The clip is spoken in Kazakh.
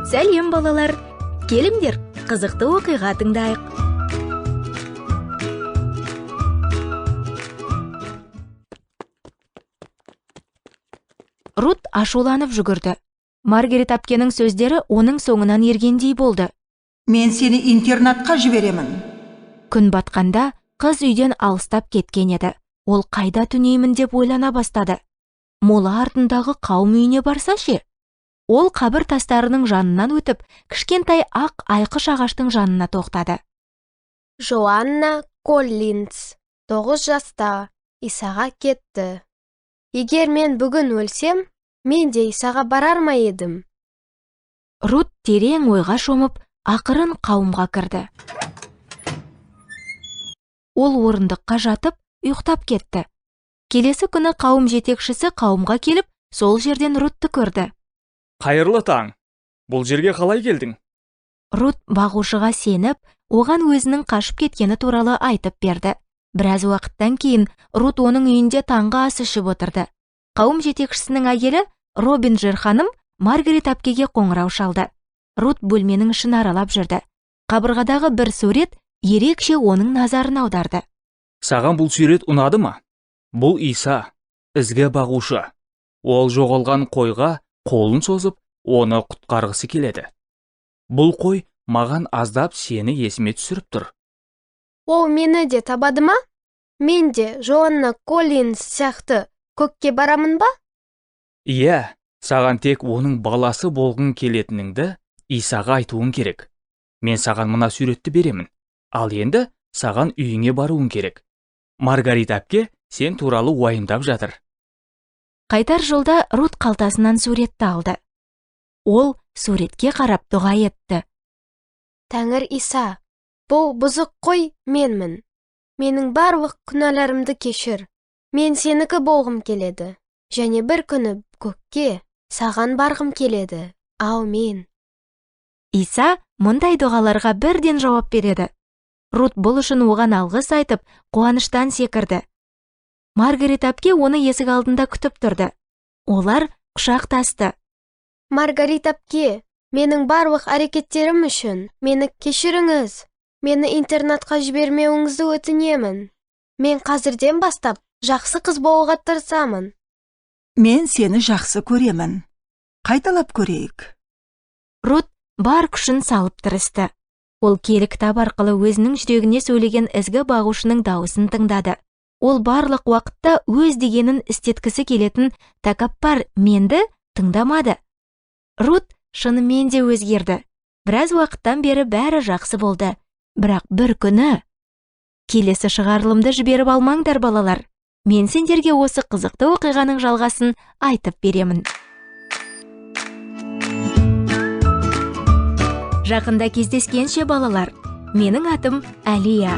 Сәлем балалар, келіңдер, қызықты оқиға тыңдайық. Рут ашуланып жүгірді. Маргарет әпкенің сөздері оның соңынан ергендей болды. Мен сені интернатқа жіберемін. Күн батқанда қыз үйден алыстап кеткен еді. Ол қайда түнеймін деп ойлана бастады. Мола артындағы қауым үйіне барса ше? Ол қабір тастарының жанынан өтіп, кішкентай ақ айқыш ағаштың жанына тоқтады. Жоанна Коллинс, 9 жаста, Исаға кетті. Егер мен бүгін өлсем, мен де Исаға барар ма едім? Рут терең ойға шомып, ақырын қауымға кірді. Ол орындыққа жатып, ұйықтап кетті. Келесі күні қауым жетекшісі қауымға келіп, сол жерден Рутты көрді. Қайырлы таң. Бұл жерге қалай келдің? Рут бағушыға сеніп, оған өзінің қашып кеткені туралы айтып берді. Біраз уақыттан кейін Рут оның үйінде таңғы ас ішіп отырды. Қауым жетекшісінің әйелі Робинджер ханым Маргарет әпкеге қоңырау шалды. Рут бөлменің ішін аралап жүрді. Қабырғадағы бір сурет ерекше оның назарын аударды. Саған бұл сурет ұнады ма? Бұл Иса, ізгі бағушы. Ол жоғалған қойға қолын созып, оны құтқарғысы келеді. Бұл қой маған аздап сені есіме түсіріп тұр. Ол мені де табады ма? Мен де Жоанна Коллинс сияқты көкке барамын ба? Иә, саған тек оның баласы болғың келетініңді Исаға айтуың керек. Мен саған мына суретті беремін. Ал енді саған үйіңе баруың керек. Маргарет әпке сен туралы уайымдап жатыр. Қайтар жолда Рут қалтасынан суретті алды. Ол суретке қарап дұға етті. Тәңір Иса, бұл бұзық қой менмін. Менің барлық күнәларымды кешір. Мен сенікі болғым келеді. Және бір күні көкке саған барғым келеді. Аумин. Иса мұндай дұғаларға бірден жауап береді. Рут бұл үшін оған алғыс айтып, қуаныштан секірді. Маргарет әпке оны есік алдында күтіп тұрды. Олар құшақтасты. Маргарет әпке, менің барлық әрекеттерім үшін мені кешіріңіз. Мені интернатқа жібермеуіңізді өтінемін. Мен қазірден бастап жақсы қыз болуға тырысамын. Мен сені жақсы көремін. Қайталап көрейік. Рут бар күшін салып тырысты. Ол киелі кітап арқылы өзінің жүрегіне сөйлеген ізгі бағушының дауысын тыңдады. Ол барлық уақытта өз дегенін істеткісі келетін тәкаппар менді тыңдамады. Рут шынымен де өзгерді. Біраз уақыттан бері бәрі жақсы болды. Бірақ бір күні... Келесі шығарылымды жіберіп алмаңдар балалар. Мен сендерге осы қызықты оқиғаның жалғасын айтып беремін. Жақында кездескенше балалар. Менің атым Әлия.